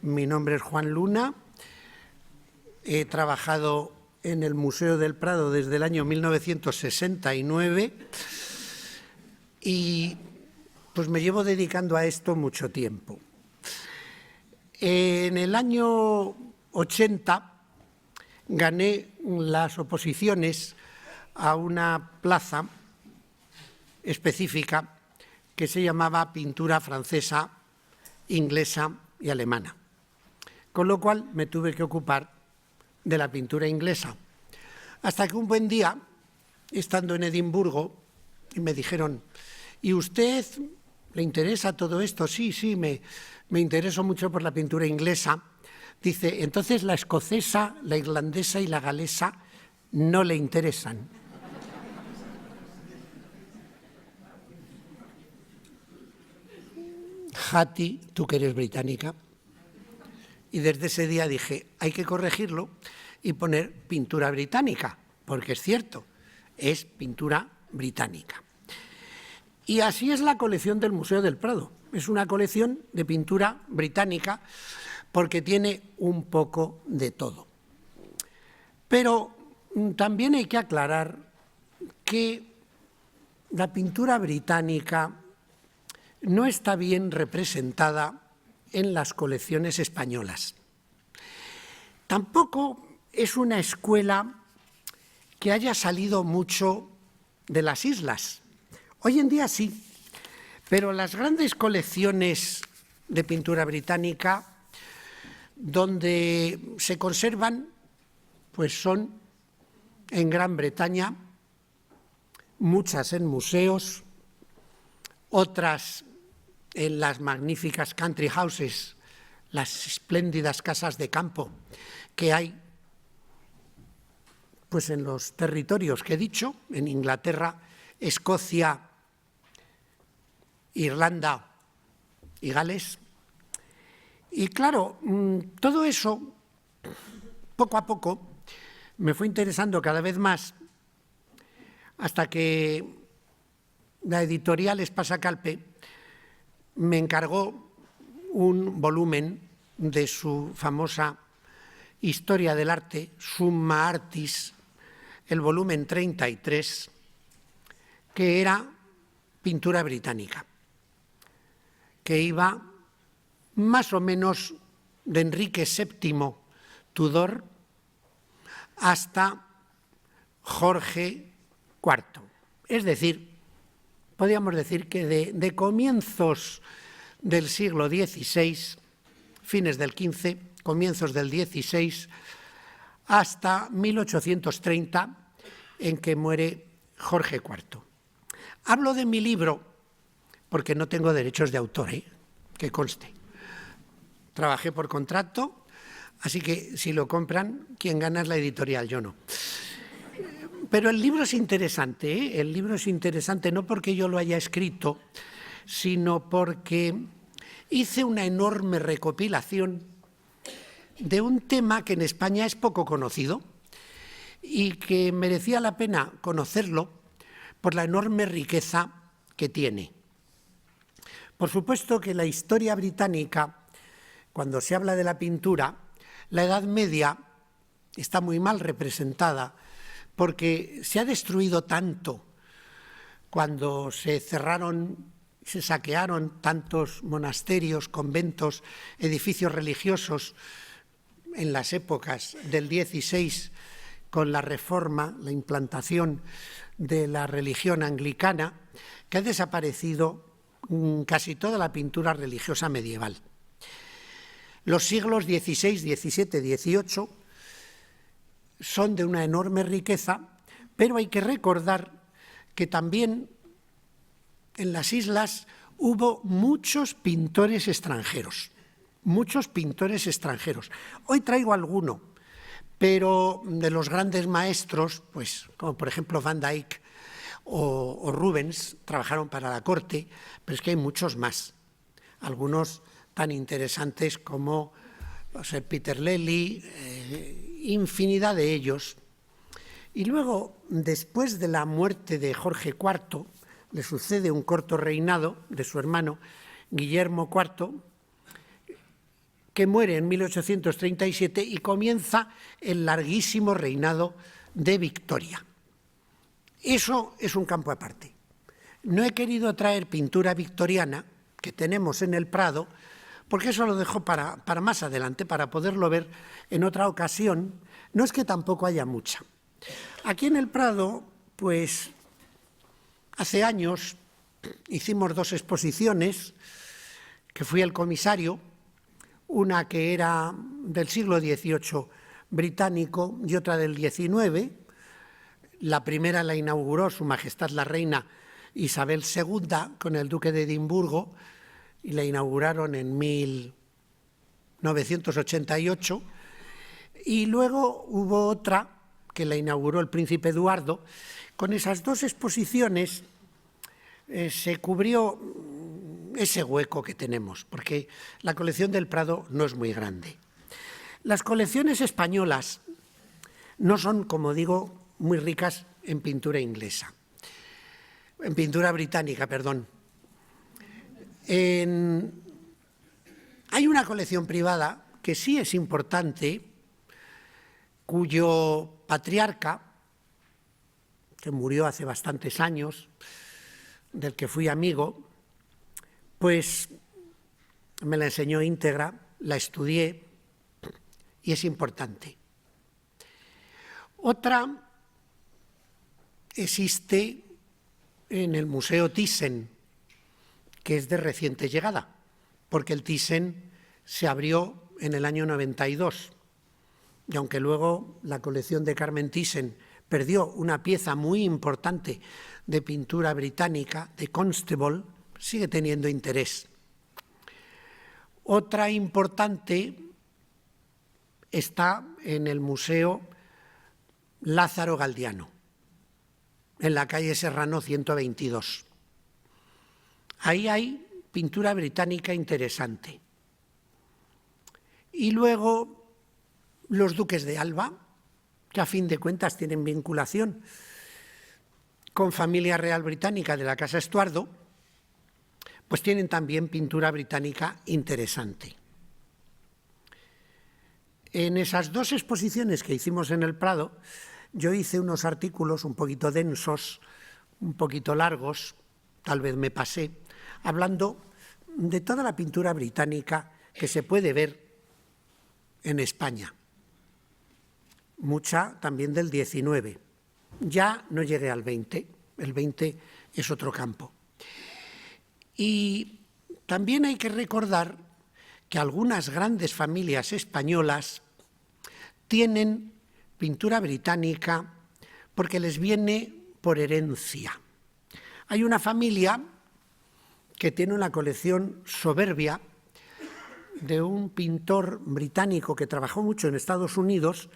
Mi nombre es Juan Luna. He trabajado en el Museo del Prado desde el año 1969 y pues me llevo dedicando a esto mucho tiempo. En el año 80 gané las oposiciones a una plaza específica que se llamaba pintura francesa, inglesa y alemana, con lo cual me tuve que ocupar de la pintura inglesa, hasta que un buen día, estando en Edimburgo, me dijeron: ¿y usted le interesa todo esto? Sí, me intereso mucho por la pintura inglesa. Dice: entonces la escocesa, la irlandesa y la galesa no le interesan. Hattie, tú que eres británica. Y desde ese día dije, hay que corregirlo y poner pintura británica, porque es cierto, es pintura británica. Y así es la colección del Museo del Prado. Es una colección de pintura británica porque tiene un poco de todo. Pero también hay que aclarar que la pintura británica no está bien representada en las colecciones españolas. Tampoco es una escuela que haya salido mucho de las islas. Hoy en día sí, pero las grandes colecciones de pintura británica donde se conservan, pues son en Gran Bretaña, muchas en museos, otras en las magníficas country houses, las espléndidas casas de campo que hay pues en los territorios que he dicho, en Inglaterra, Escocia, Irlanda y Gales. Y claro, todo eso, poco a poco, me fue interesando cada vez más hasta que la editorial Espasa-Calpe me encargó un volumen de su famosa Historia del Arte, Summa Artis, el volumen 33, que era pintura británica, que iba más o menos de Enrique VII Tudor hasta Jorge IV. Es decir, podríamos decir que de comienzos del siglo XVI, fines del XV, comienzos del XVI, hasta 1830, en que muere Jorge IV. Hablo de mi libro porque no tengo derechos de autor, que conste. Trabajé por contrato, así que si lo compran, quien gana es la editorial, yo no. Pero el libro es interesante, El libro es interesante no porque yo lo haya escrito, sino porque hice una enorme recopilación de un tema que en España es poco conocido y que merecía la pena conocerlo por la enorme riqueza que tiene. Por supuesto que la historia británica, cuando se habla de la pintura, la Edad Media está muy mal representada porque se ha destruido tanto cuando se cerraron, se saquearon tantos monasterios, conventos, edificios religiosos en las épocas del XVI con la reforma, la implantación de la religión anglicana, que ha desaparecido casi toda la pintura religiosa medieval. Los siglos XVI, XVII, XVIII son de una enorme riqueza, pero hay que recordar que también en las islas hubo muchos pintores extranjeros, Hoy traigo alguno, pero de los grandes maestros, pues como por ejemplo Van Dyck o Rubens, trabajaron para la corte, pero es que hay muchos más, algunos tan interesantes como Peter Lely, infinidad de ellos. Y luego, después de la muerte de Jorge IV, le sucede un corto reinado de su hermano Guillermo IV, que muere en 1837 y comienza el larguísimo reinado de Victoria. Eso es un campo aparte. No he querido traer pintura victoriana, que tenemos en el Prado, porque eso lo dejo para más adelante, para poderlo ver en otra ocasión. No es que tampoco haya mucha. Aquí en el Prado, pues, hace años hicimos 2 exposiciones, que fui el comisario, una que era del siglo XVIII británico y otra del XIX. La primera la inauguró Su Majestad la Reina Isabel II con el Duque de Edimburgo y la inauguraron en 1988. Y luego hubo otra que la inauguró el Príncipe Eduardo. Con esas 2 exposiciones se cubrió ese hueco que tenemos, porque la colección del Prado no es muy grande. Las colecciones españolas no son, como digo, muy ricas en pintura inglesa, en pintura británica, perdón. Hay una colección privada que sí es importante, cuyo patriarca, que murió hace bastantes años, del que fui amigo, pues me la enseñó íntegra, la estudié y es importante. Otra existe en el Museo Thyssen, que es de reciente llegada, porque el Thyssen se abrió en el año 92. Y aunque luego la colección de Carmen Thyssen perdió una pieza muy importante de pintura británica, de Constable, sigue teniendo interés. Otra importante está en el Museo Lázaro Galdiano, en la calle Serrano 122. Ahí hay pintura británica interesante. Y luego los duques de Alba, que a fin de cuentas tienen vinculación con familia real británica de la Casa Estuardo, pues tienen también pintura británica interesante. En esas 2 exposiciones que hicimos en el Prado, yo hice unos artículos un poquito densos, un poquito largos, tal vez me pasé, hablando de toda la pintura británica que se puede ver en España. Mucha también del XIX. Ya no llegué al 20, el 20 es otro campo. Y también hay que recordar que algunas grandes familias españolas tienen pintura británica porque les viene por herencia. Hay una familia que tiene una colección soberbia de un pintor británico que trabajó mucho en Estados Unidos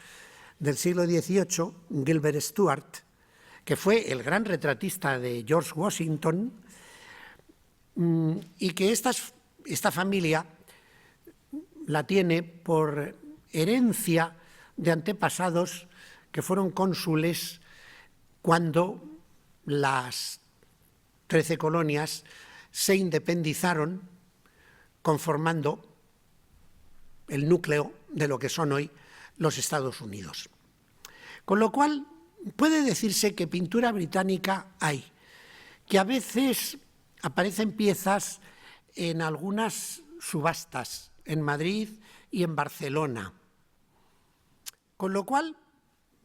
del siglo XVIII, Gilbert Stuart, que fue el gran retratista de George Washington, y que esta familia la tiene por herencia de antepasados que fueron cónsules cuando las 13 colonias se independizaron, conformando el núcleo de lo que son hoy los Estados Unidos. Con lo cual, puede decirse que pintura británica hay, que a veces aparecen piezas en algunas subastas, en Madrid y en Barcelona. Con lo cual,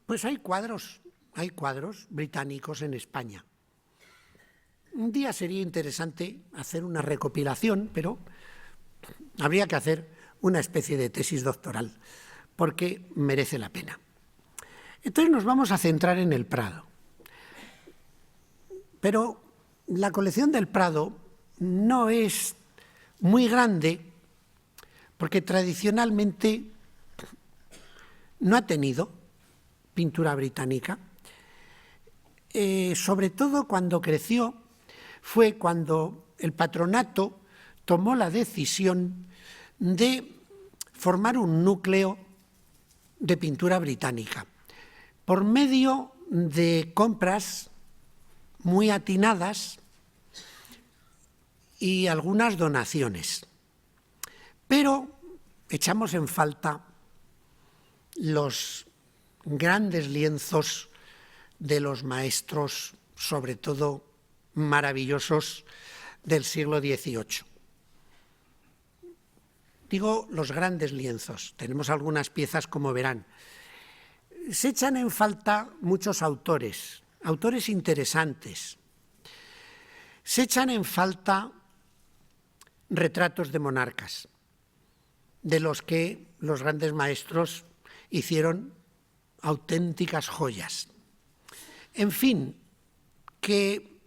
pues hay cuadros británicos en España. Un día sería interesante hacer una recopilación, pero habría que hacer una especie de tesis doctoral, porque merece la pena. Entonces nos vamos a centrar en el Prado. Pero la colección del Prado no es muy grande porque tradicionalmente no ha tenido pintura británica. Sobre todo cuando creció fue cuando el patronato tomó la decisión de formar un núcleo de pintura británica por medio de compras muy atinadas y algunas donaciones. Pero echamos en falta los grandes lienzos de los maestros, sobre todo maravillosos, del siglo XVIII. Digo los grandes lienzos, tenemos algunas piezas, como verán. Se echan en falta muchos autores, autores interesantes. Se echan en falta retratos de monarcas, de los que los grandes maestros hicieron auténticas joyas. En fin, que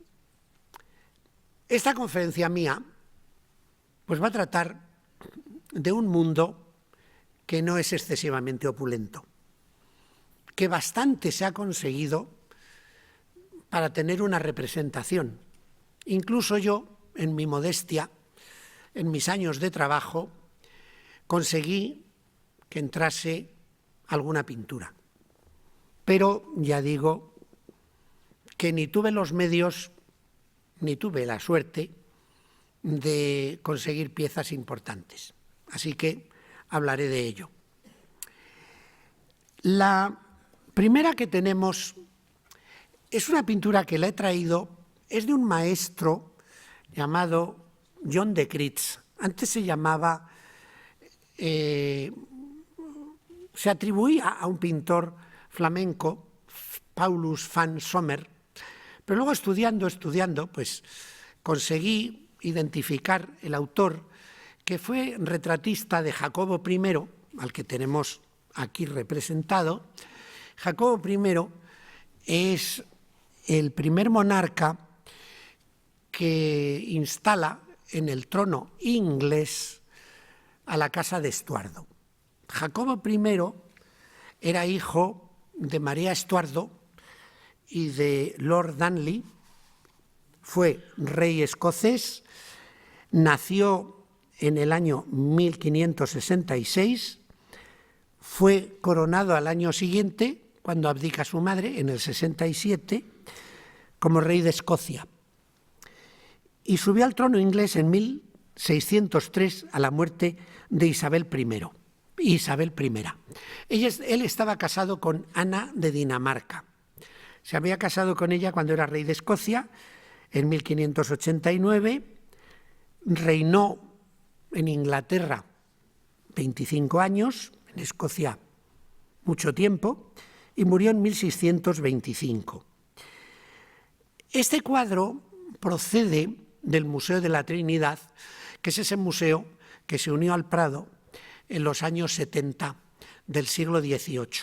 esta conferencia mía pues va a tratar de un mundo que no es excesivamente opulento, que bastante se ha conseguido para tener una representación. Incluso yo, en mi modestia, en mis años de trabajo, conseguí que entrase alguna pintura. Pero ya digo que ni tuve los medios, ni tuve la suerte de conseguir piezas importantes. Así que hablaré de ello. La primera que tenemos es una pintura que la he traído, es de un maestro llamado John de Crits. Antes se llamaba, se atribuía a un pintor flamenco, Paulus van Sommer, pero luego estudiando, pues conseguí identificar el autor, que fue retratista de Jacobo I, al que tenemos aquí representado. Jacobo I es el primer monarca que instala en el trono inglés a la casa de Estuardo. Jacobo I era hijo de María Estuardo y de Lord Darnley, fue rey escocés, nació en el año 1566, fue coronado al año siguiente, cuando abdica su madre, en el 67, como rey de Escocia. Y subió al trono inglés en 1603 a la muerte de Isabel I. Él estaba casado con Ana de Dinamarca. Se había casado con ella cuando era rey de Escocia, en 1589, reinó en Inglaterra 25 años, en Escocia mucho tiempo, y murió en 1625. Este cuadro procede del Museo de la Trinidad, que es ese museo que se unió al Prado en los años 70 del siglo XIX.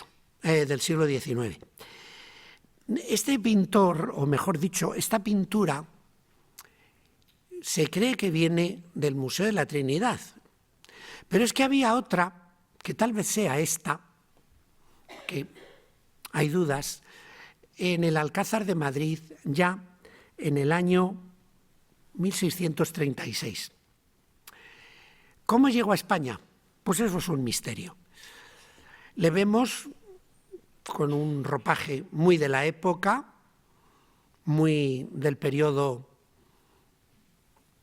Este pintor, o mejor dicho, esta pintura, se cree que viene del Museo de la Trinidad, pero es que había otra, que tal vez sea esta, que hay dudas, en el Alcázar de Madrid ya en el año 1636. ¿Cómo llegó a España? Pues eso es un misterio. Le vemos con un ropaje muy de la época, muy del periodo,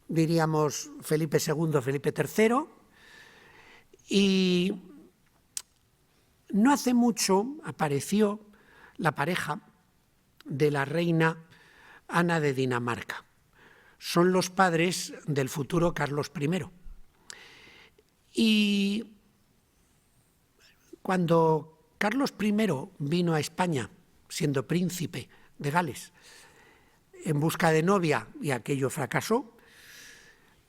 diríamos, Felipe II, Felipe III, y no hace mucho apareció la pareja de la reina Ana de Dinamarca. Son los padres del futuro Carlos I. Y cuando Carlos I vino a España, siendo príncipe de Gales, en busca de novia, y aquello fracasó,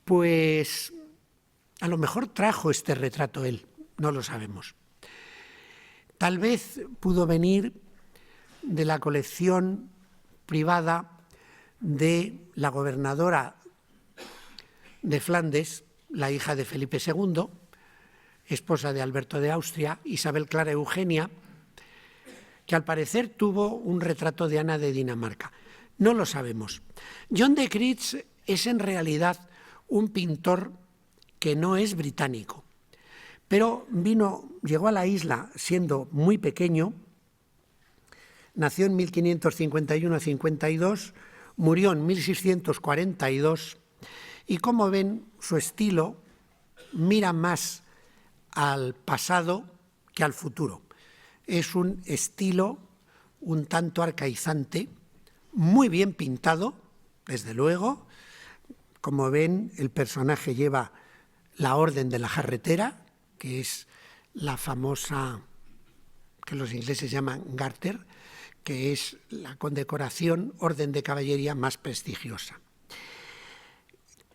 pues a lo mejor trajo este retrato él, no lo sabemos. Tal vez pudo venir de la colección privada de la gobernadora de Flandes, la hija de Felipe II, esposa de Alberto de Austria, Isabel Clara Eugenia, que al parecer tuvo un retrato de Ana de Dinamarca. No lo sabemos. John de Crits es en realidad un pintor que no es británico, pero llegó a la isla siendo muy pequeño, nació en 1551-52, murió en 1642, y como ven, su estilo mira más al pasado que al futuro. Es un estilo un tanto arcaizante, muy bien pintado, desde luego. Como ven, el personaje lleva la Orden de la Jarretera, que es la famosa, que los ingleses llaman Garter, que es la condecoración, orden de caballería más prestigiosa.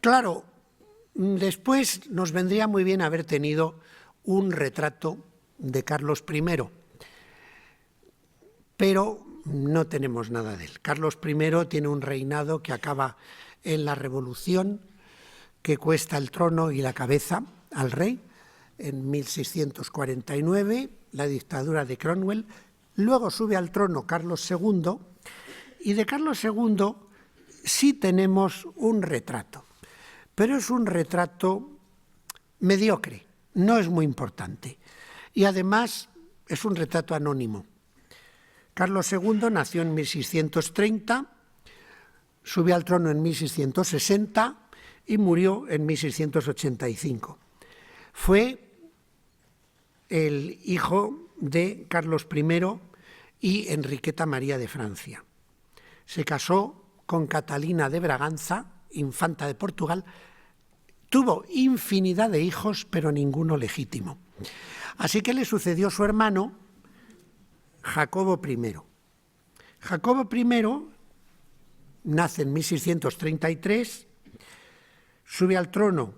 Claro, después nos vendría muy bien haber tenido un retrato de Carlos I, pero no tenemos nada de él. Carlos I tiene un reinado que acaba en la Revolución, que cuesta el trono y la cabeza al rey, en 1649, la dictadura de Cromwell. Luego sube al trono Carlos II, y de Carlos II sí tenemos un retrato, pero es un retrato mediocre, no es muy importante, y además es un retrato anónimo. Carlos II nació en 1630, subió al trono en 1660 y murió en 1685. Fue el hijo de Carlos I y Enriqueta María de Francia. Se casó con Catalina de Braganza, infanta de Portugal. Tuvo infinidad de hijos, pero ninguno legítimo. Así que le sucedió su hermano, Jacobo I. Jacobo I nace en 1633, sube al trono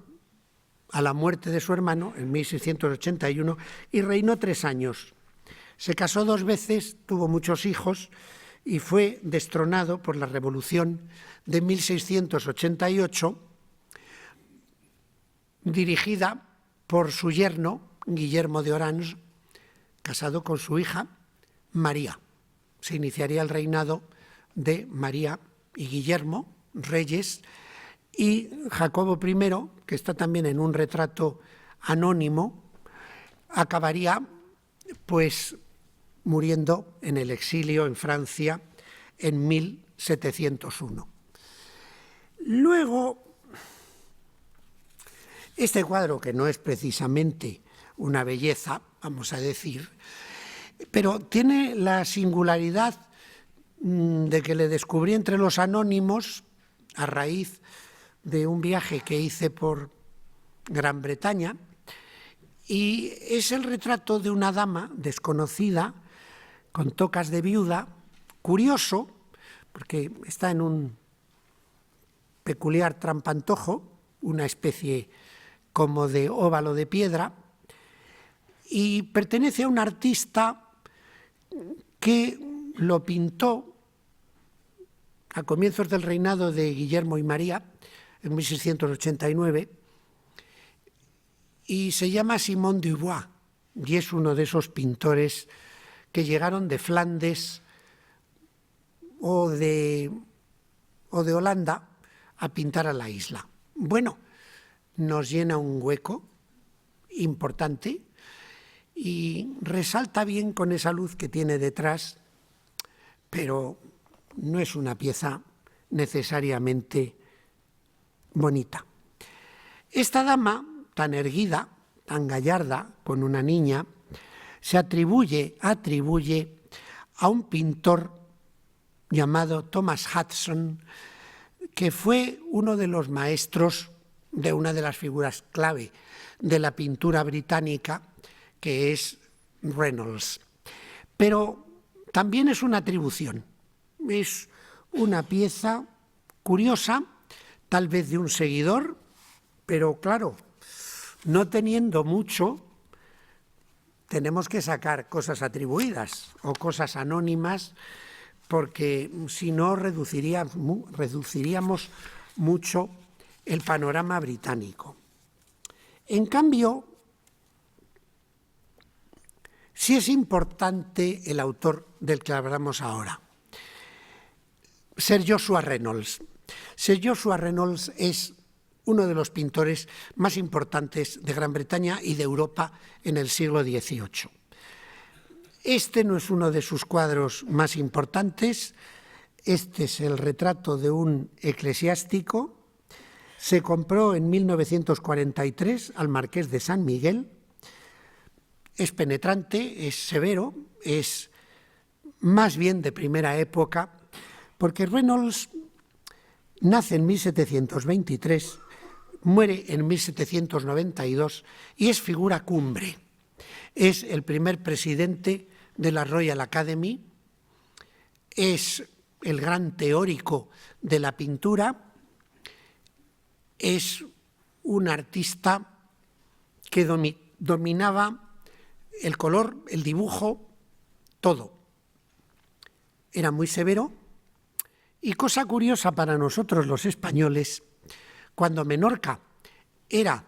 a la muerte de su hermano en 1681 y reinó 3 años. Se casó 2 veces, tuvo muchos hijos y fue destronado por la Revolución de 1688, dirigida por su yerno, Guillermo de Orange, casado con su hija, María. Se iniciaría el reinado de María y Guillermo, reyes, y Jacobo I, que está también en un retrato anónimo, acabaría pues muriendo en el exilio en Francia en 1701. Luego, este cuadro, que no es precisamente una belleza, vamos a decir, pero tiene la singularidad de que le descubrí entre los anónimos a raíz de un viaje que hice por Gran Bretaña, y es el retrato de una dama desconocida con tocas de viuda, curioso, porque está en un peculiar trampantojo, una especie como de óvalo de piedra, y pertenece a un artista que lo pintó a comienzos del reinado de Guillermo y María, en 1689, y se llama Simón Dubois, y es uno de esos pintores que llegaron de Flandes o de Holanda a pintar a la isla. Bueno, nos llena un hueco importante y resalta bien con esa luz que tiene detrás, pero no es una pieza necesariamente bonita. Esta dama, tan erguida, tan gallarda, con una niña, se atribuye a un pintor llamado Thomas Hudson, que fue uno de los maestros de una de las figuras clave de la pintura británica, que es Reynolds. Pero también es una atribución, es una pieza curiosa, tal vez de un seguidor, pero claro, no teniendo mucho, tenemos que sacar cosas atribuidas o cosas anónimas, porque si no reduciríamos mucho el panorama británico. En cambio, sí es importante el autor del que hablamos ahora, Sir Joshua Reynolds. Sir Joshua Reynolds es uno de los pintores más importantes de Gran Bretaña y de Europa en el siglo XVIII. Este no es uno de sus cuadros más importantes. Este es el retrato de un eclesiástico. Se compró en 1943 al Marqués de San Miguel. es penetrante, es severo, es más bien de primera época, porque Reynolds nace en 1723, muere en 1792 y es figura cumbre. Es el primer presidente de la Royal Academy, es el gran teórico de la pintura, es un artista que dominaba el color, el dibujo, todo. Era muy severo y, cosa curiosa para nosotros los españoles, cuando Menorca era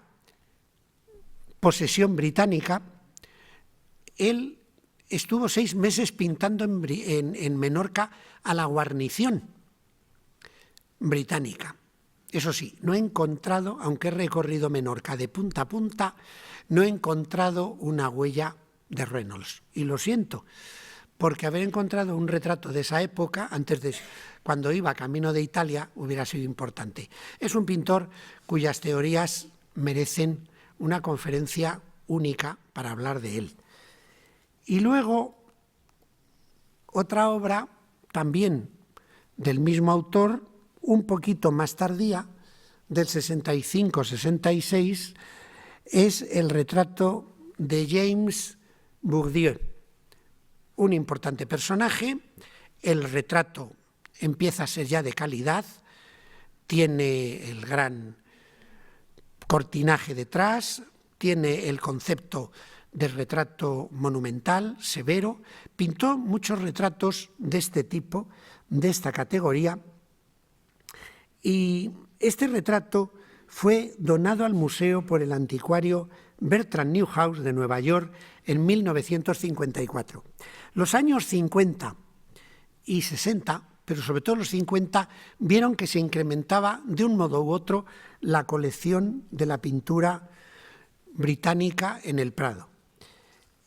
posesión británica, él estuvo 6 meses pintando en Menorca a la guarnición británica. Eso sí, no he encontrado, aunque he recorrido Menorca de punta a punta, no he encontrado una huella de Reynolds. Y lo siento, porque haber encontrado un retrato de esa época, cuando iba camino de Italia, hubiera sido importante. Es un pintor cuyas teorías merecen una conferencia única para hablar de él. Y luego, otra obra, también del mismo autor, un poquito más tardía, del 65-66, es el retrato de James Bourdieu, un importante personaje. El retrato empieza a ser ya de calidad, tiene el gran cortinaje detrás, tiene el concepto del retrato monumental, severo. Pintó muchos retratos de este tipo, de esta categoría, y este retrato fue donado al museo por el anticuario Bertrand Neuhaus de Nueva York en 1954. Los años 50 y 60, pero sobre todo los 50, vieron que se incrementaba de un modo u otro la colección de la pintura británica en el Prado.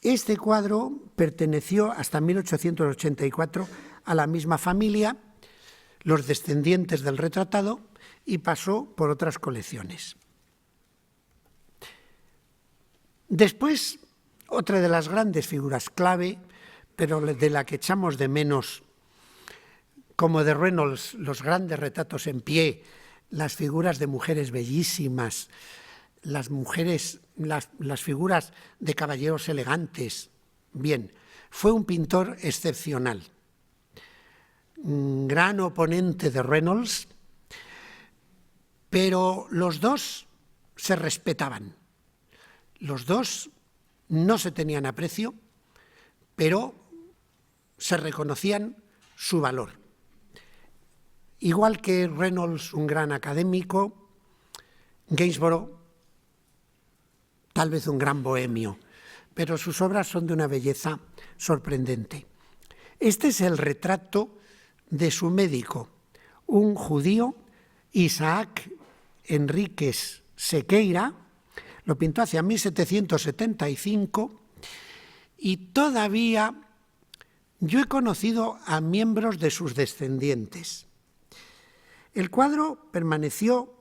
Este cuadro perteneció hasta 1884 a la misma familia, los descendientes del retratado, y pasó por otras colecciones. Después, otra de las grandes figuras clave, pero de la que echamos de menos, como de Reynolds, los grandes retratos en pie, las figuras de mujeres bellísimas, las figuras de caballeros elegantes. Bien, fue un pintor excepcional, un gran oponente de Reynolds, pero los dos se respetaban. Los dos no se tenían aprecio, pero se reconocían su valor. Igual que Reynolds, un gran académico, Gainsborough, tal vez un gran bohemio, pero sus obras son de una belleza sorprendente. Este es el retrato de su médico, un judío, Isaac Enríquez Sequeira. Lo pintó hacia 1775 y todavía yo he conocido a miembros de sus descendientes. El cuadro permaneció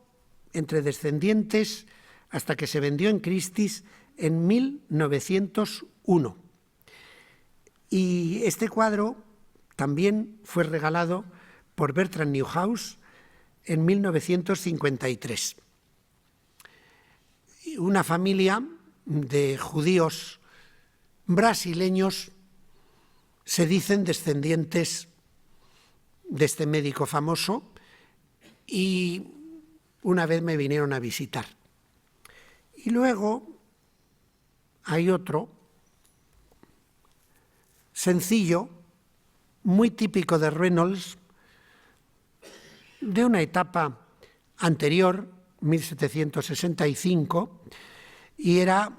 entre descendientes hasta que se vendió en Christie's en 1901. Y este cuadro también fue regalado por Bertrand Neuhaus en 1953. Una familia de judíos brasileños se dicen descendientes de este médico famoso y una vez me vinieron a visitar. Y luego hay otro sencillo, muy típico de Reynolds, de una etapa anterior, 1765, y era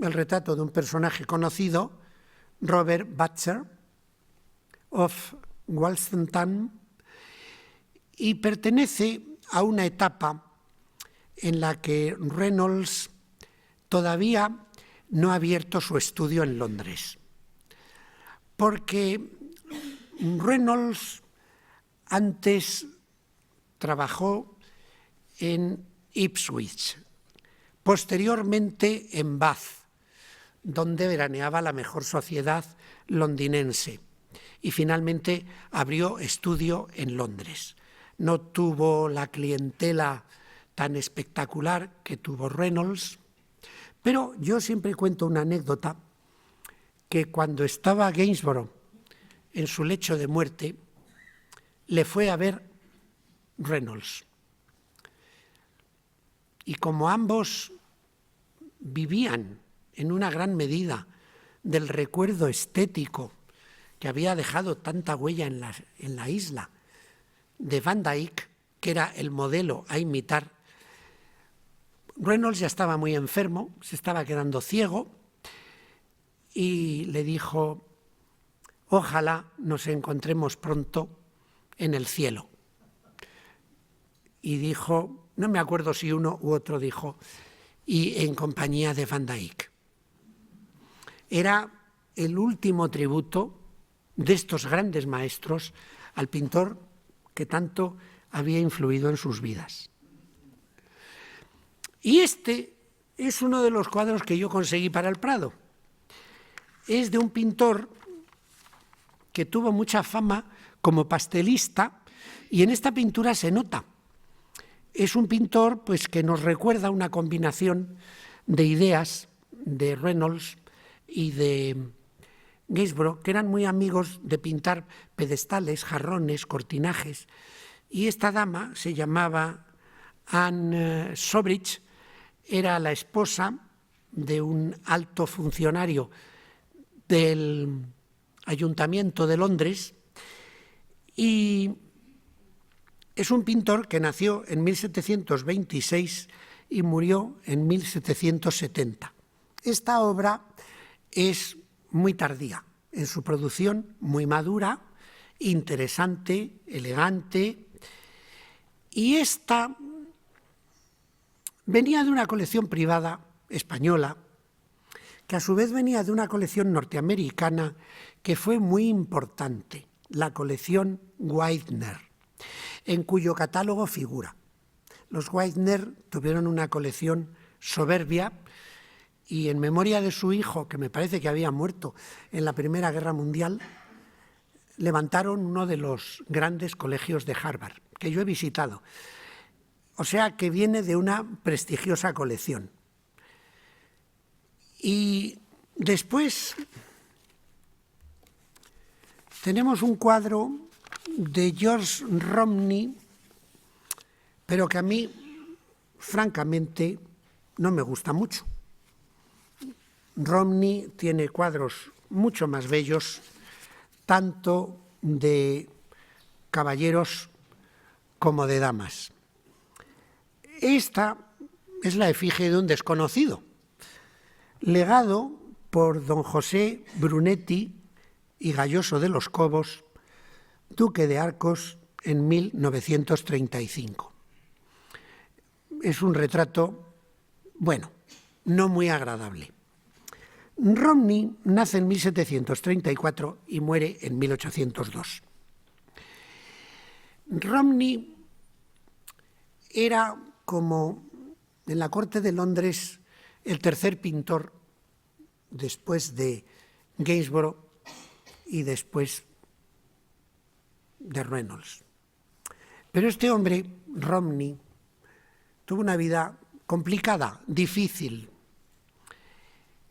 el retrato de un personaje conocido, Robert Butcher of Walsingham, y pertenece a una etapa en la que Reynolds todavía no ha abierto su estudio en Londres, porque Reynolds antes trabajó en Ipswich, posteriormente en Bath, donde veraneaba la mejor sociedad londinense. Y finalmente abrió estudio en Londres. No tuvo la clientela tan espectacular que tuvo Reynolds, pero yo siempre cuento una anécdota que cuando estaba Gainsborough en su lecho de muerte, le fue a ver Reynolds. Y como ambos vivían en una gran medida del recuerdo estético que había dejado tanta huella en la isla de Van Dyck, que era el modelo a imitar, Reynolds ya estaba muy enfermo, se estaba quedando ciego, y le dijo: ojalá nos encontremos pronto en el cielo. Y dijo, no me acuerdo si uno u otro dijo, y en compañía de Van Dyck. Era el último tributo de estos grandes maestros al pintor que tanto había influido en sus vidas. Y este es uno de los cuadros que yo conseguí para el Prado. Es de un pintor que tuvo mucha fama como pastelista, y en esta pintura se nota. Es un pintor pues, que nos recuerda una combinación de ideas de Reynolds y de Gainsborough, que eran muy amigos de pintar pedestales, jarrones, cortinajes. Y esta dama se llamaba Anne Soubirous, era la esposa de un alto funcionario del Ayuntamiento de Londres, y es un pintor que nació en 1726 y murió en 1770. Esta obra es muy tardía en su producción, muy madura, interesante, elegante, y esta venía de una colección privada española, que a su vez venía de una colección norteamericana que fue muy importante, la colección Widener, en cuyo catálogo figura. Los Widener tuvieron una colección soberbia, y en memoria de su hijo, que me parece que había muerto en la Primera Guerra Mundial, levantaron uno de los grandes colegios de Harvard, que yo he visitado. O sea que viene de una prestigiosa colección. Y después tenemos un cuadro de George Romney, pero que a mí, francamente, no me gusta mucho. Romney tiene cuadros mucho más bellos, tanto de caballeros como de damas. Esta es la efigie de un desconocido, legado por don José Brunetti y Gayoso de los Cobos, duque de Arcos, en 1935. Es un retrato, bueno, no muy agradable. Romney nace en 1734 y muere en 1802. Romney era, como en la corte de Londres, el tercer pintor después de Gainsborough y después de Reynolds. Pero este hombre, Romney, tuvo una vida complicada, difícil.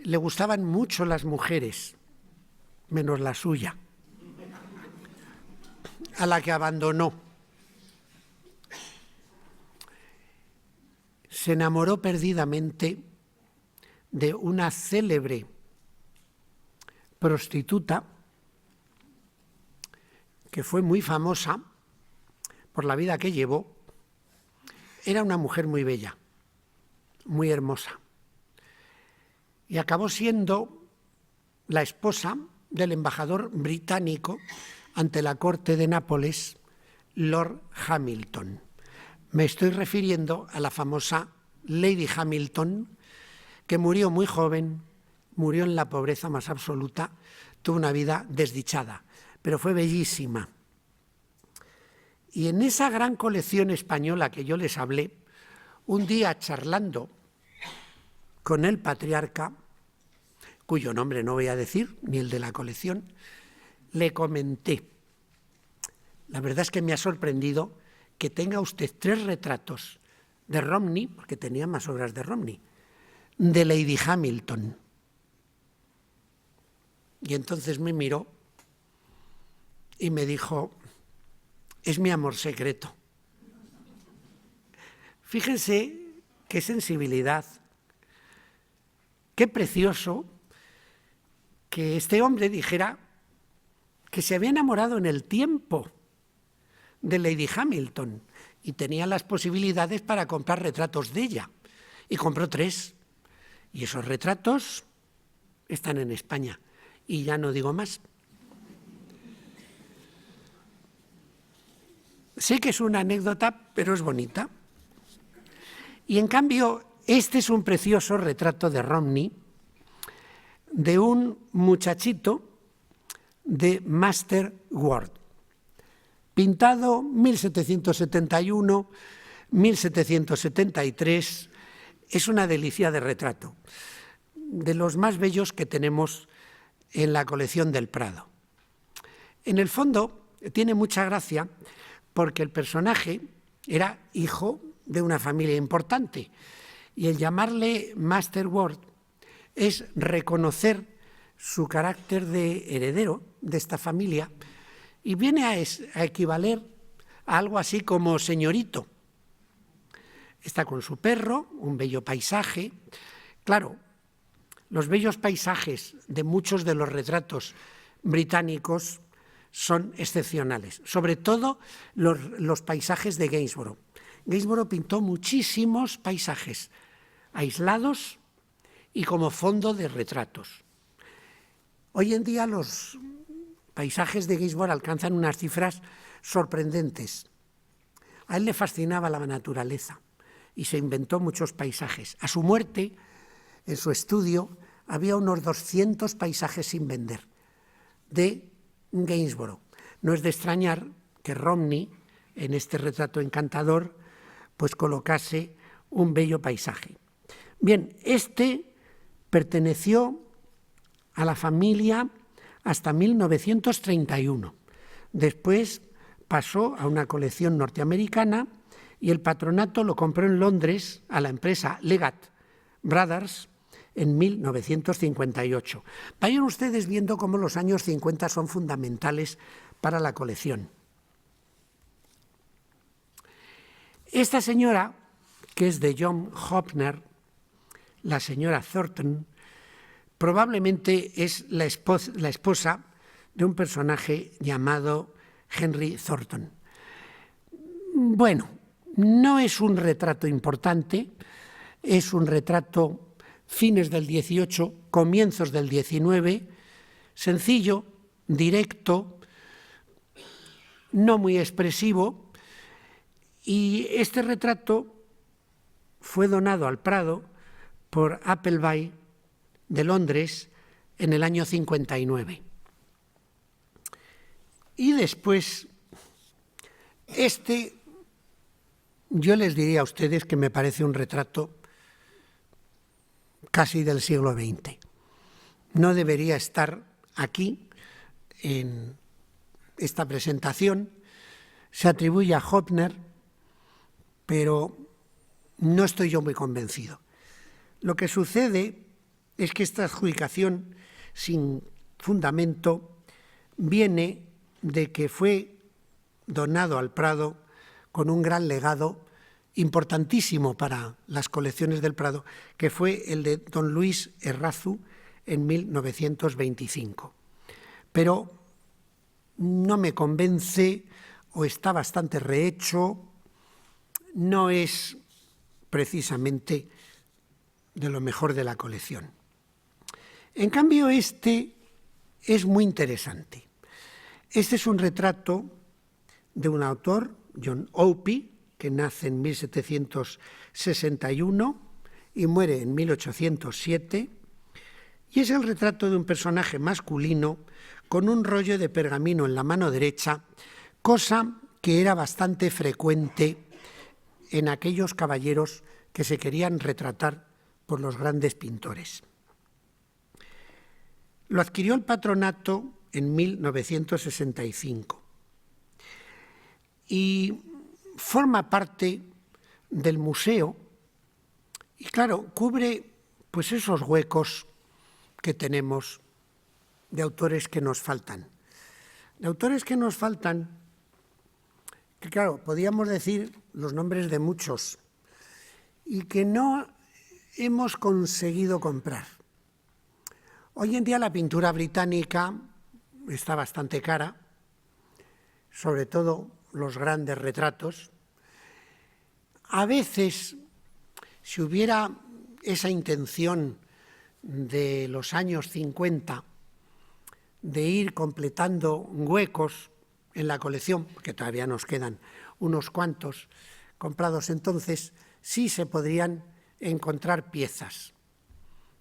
Le gustaban mucho las mujeres, menos la suya, a la que abandonó. Se enamoró perdidamente de una célebre prostituta que fue muy famosa por la vida que llevó. Era una mujer muy bella, muy hermosa, y acabó siendo la esposa del embajador británico ante la corte de Nápoles, Lord Hamilton. Me estoy refiriendo a la famosa Lady Hamilton, que murió muy joven, murió en la pobreza más absoluta, tuvo una vida desdichada, pero fue bellísima. Y en esa gran colección española que yo les hablé, un día charlando con el patriarca, cuyo nombre no voy a decir, ni el de la colección, le comenté: la verdad es que me ha sorprendido que tenga usted 3 retratos de Romney, porque tenía más obras de Romney, de Lady Hamilton. Y entonces me miró y me dijo: es mi amor secreto. Fíjense qué sensibilidad, qué precioso que este hombre dijera que se había enamorado en el tiempo de Lady Hamilton y tenía las posibilidades para comprar retratos de ella. Y compró 3. Y esos retratos están en España. Y ya no digo más. Sé que es una anécdota, pero es bonita. Y en cambio, este es un precioso retrato de Romney, de un muchachito de Master Ward, pintado 1771, 1773, es una delicia de retrato, de los más bellos que tenemos en la colección del Prado. En el fondo tiene mucha gracia porque el personaje era hijo de una familia importante y el llamarle Master Ward es reconocer su carácter de heredero de esta familia y viene a equivaler a algo así como señorito. Está con su perro, un bello paisaje. Claro, los bellos paisajes de muchos de los retratos británicos son excepcionales, sobre todo los paisajes de Gainsborough. Gainsborough pintó muchísimos paisajes aislados y como fondo de retratos. Hoy en día los paisajes de Gainsborough alcanzan unas cifras sorprendentes. A él le fascinaba la naturaleza y se inventó muchos paisajes. A su muerte, en su estudio, había unos 200 paisajes sin vender de Gainsborough. No es de extrañar que Romney, en este retrato encantador, pues colocase un bello paisaje. Bien, este perteneció a la familia hasta 1931. Después pasó a una colección norteamericana y el patronato lo compró en Londres a la empresa Leggett Brothers en 1958. Vayan ustedes viendo cómo los años 50 son fundamentales para la colección. Esta señora, que es de John Hopner, la señora Thornton, probablemente es la esposa de un personaje llamado Henry Thornton. Bueno, no es un retrato importante, es un retrato fines del 18, comienzos del 19, sencillo, directo, no muy expresivo, y este retrato fue donado al Prado por Appleby de Londres en el año 59. Y después, yo les diría a ustedes que me parece un retrato casi del siglo XX. No debería estar aquí en esta presentación. Se atribuye a Hopner, pero no estoy yo muy convencido. Lo que sucede es que esta adjudicación sin fundamento viene de que fue donado al Prado con un gran legado importantísimo para las colecciones del Prado, que fue el de don Luis Errazu en 1925. Pero no me convence o está bastante rehecho, no es precisamente de lo mejor de la colección. En cambio, este es muy interesante. Este es un retrato de un autor, John Opie, que nace en 1761 y muere en 1807, y es el retrato de un personaje masculino con un rollo de pergamino en la mano derecha, cosa que era bastante frecuente en aquellos caballeros que se querían retratar por los grandes pintores. Lo adquirió el patronato en 1965 y forma parte del museo y, claro, cubre pues esos huecos que tenemos de autores que nos faltan. De autores que nos faltan, que claro, podríamos decir los nombres de muchos y que no hemos conseguido comprar. Hoy en día la pintura británica está bastante cara, sobre todo los grandes retratos. A veces, si hubiera esa intención de los años 50 de ir completando huecos en la colección, porque todavía nos quedan unos cuantos comprados entonces, sí se podrían encontrar piezas,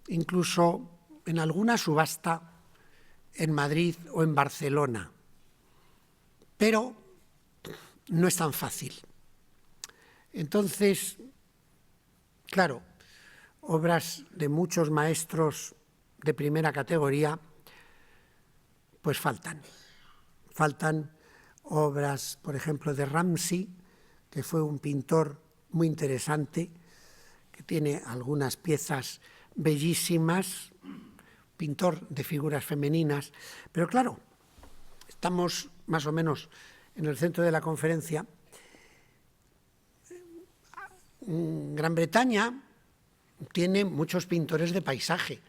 incluso en alguna subasta en Madrid o en Barcelona, pero no es tan fácil. Entonces, claro, obras de muchos maestros de primera categoría, pues faltan. Faltan obras, por ejemplo, de Ramsay, que fue un pintor muy interesante, que tiene algunas piezas bellísimas, pintor de figuras femeninas, pero claro, estamos más o menos en el centro de la conferencia. Gran Bretaña tiene muchos pintores de paisaje.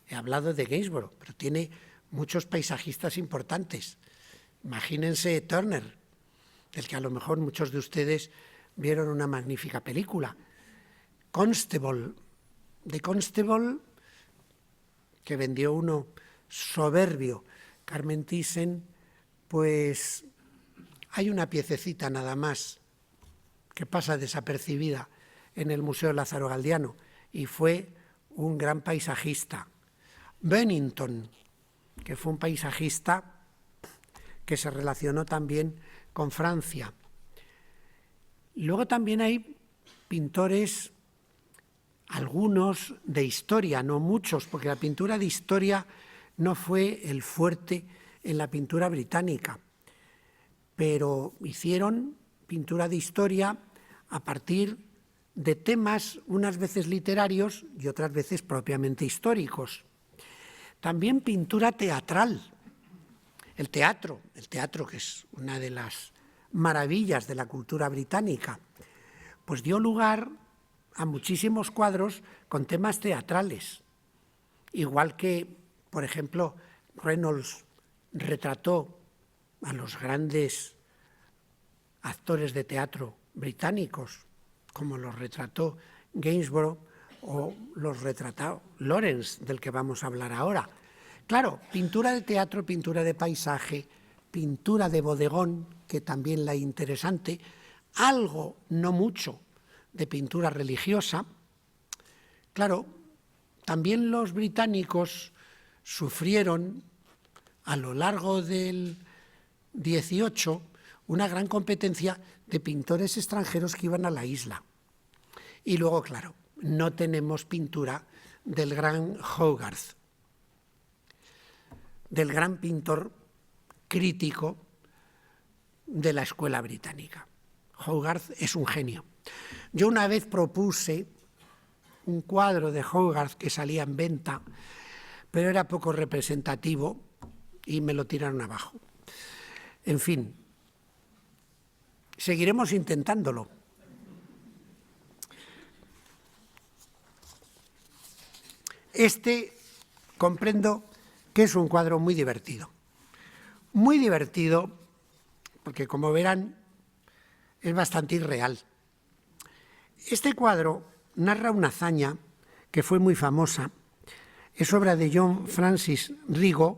He hablado de Gainsborough, pero tiene muchos paisajistas importantes. Imagínense Turner, del que a lo mejor muchos de ustedes vieron una magnífica película. Constable, de Constable, que vendió uno soberbio. Carmen Thyssen, pues hay una piececita nada más que pasa desapercibida en el Museo Lázaro Galdiano y fue un gran paisajista. Bennington, que fue un paisajista que se relacionó también con Francia. Luego también hay pintores, algunos de historia, no muchos, porque la pintura de historia no fue el fuerte en la pintura británica, pero hicieron pintura de historia a partir de temas unas veces literarios y otras veces propiamente históricos. También pintura teatral. El teatro que es una de las maravillas de la cultura británica, pues dio lugar a muchísimos cuadros con temas teatrales. Igual que, por ejemplo, Reynolds retrató a los grandes actores de teatro británicos, como los retrató Gainsborough o los retrató Lawrence, del que vamos a hablar ahora. Claro, pintura de teatro, pintura de paisaje, pintura de bodegón, que también la hay interesante, algo, no mucho, de pintura religiosa. Claro, también los británicos sufrieron a lo largo del XVIII una gran competencia de pintores extranjeros que iban a la isla. Y luego, claro, no tenemos pintura del gran Hogarth, del gran pintor crítico de la escuela británica. Hogarth es un genio. Yo una vez propuse un cuadro de Hogarth que salía en venta, pero era poco representativo y me lo tiraron abajo. En fin, seguiremos intentándolo. Este comprendo que es un cuadro muy divertido. Muy divertido porque, como verán, es bastante irreal. Este cuadro narra una hazaña que fue muy famosa. Es obra de John Francis Rigaud,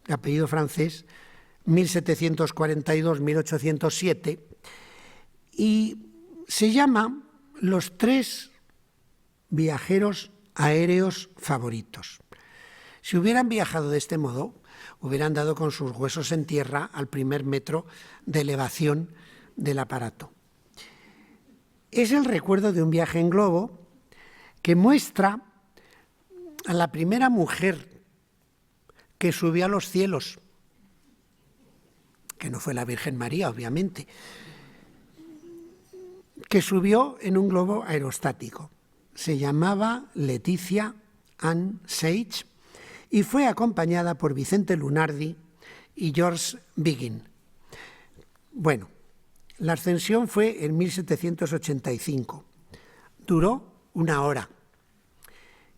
de apellido francés, 1742-1807, y se llama Los 3 viajeros aéreos favoritos. Si hubieran viajado de este modo, hubieran dado con sus huesos en tierra al primer metro de elevación del aparato. Es el recuerdo de un viaje en globo que muestra a la primera mujer que subió a los cielos, que no fue la Virgen María, obviamente, que subió en un globo aerostático. Se llamaba Leticia Ann Sage y fue acompañada por Vicente Lunardi y George Biggin. Bueno, la ascensión fue en 1785. Duró 1 hora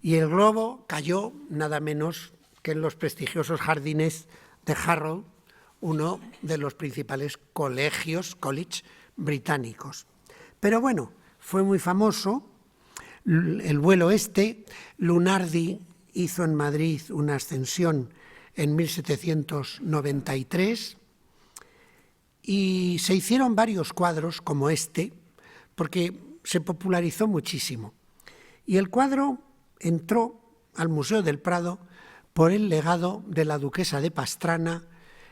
y el globo cayó nada menos que en los prestigiosos jardines de Harrow, uno de los principales college británicos. Pero bueno, fue muy famoso el vuelo este. Lunardi hizo en Madrid una ascensión en 1793 y se hicieron varios cuadros como este, porque se popularizó muchísimo. Y el cuadro entró al Museo del Prado por el legado de la duquesa de Pastrana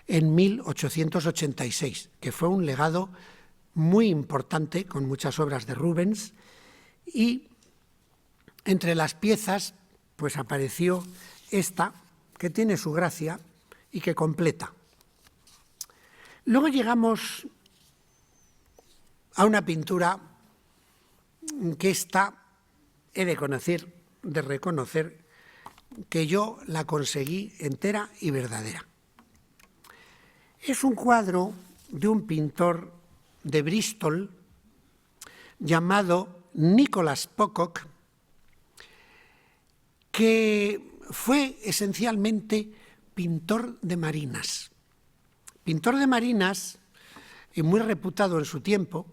en 1886, que fue un legado muy importante, con muchas obras de Rubens, y entre las piezas pues apareció esta, que tiene su gracia y que completa. Luego llegamos a una pintura que esta he de reconocer que yo la conseguí entera y verdadera. Es un cuadro de un pintor de Bristol llamado Nicholas Pocock, que fue esencialmente pintor de marinas. Pintor de marinas y muy reputado en su tiempo.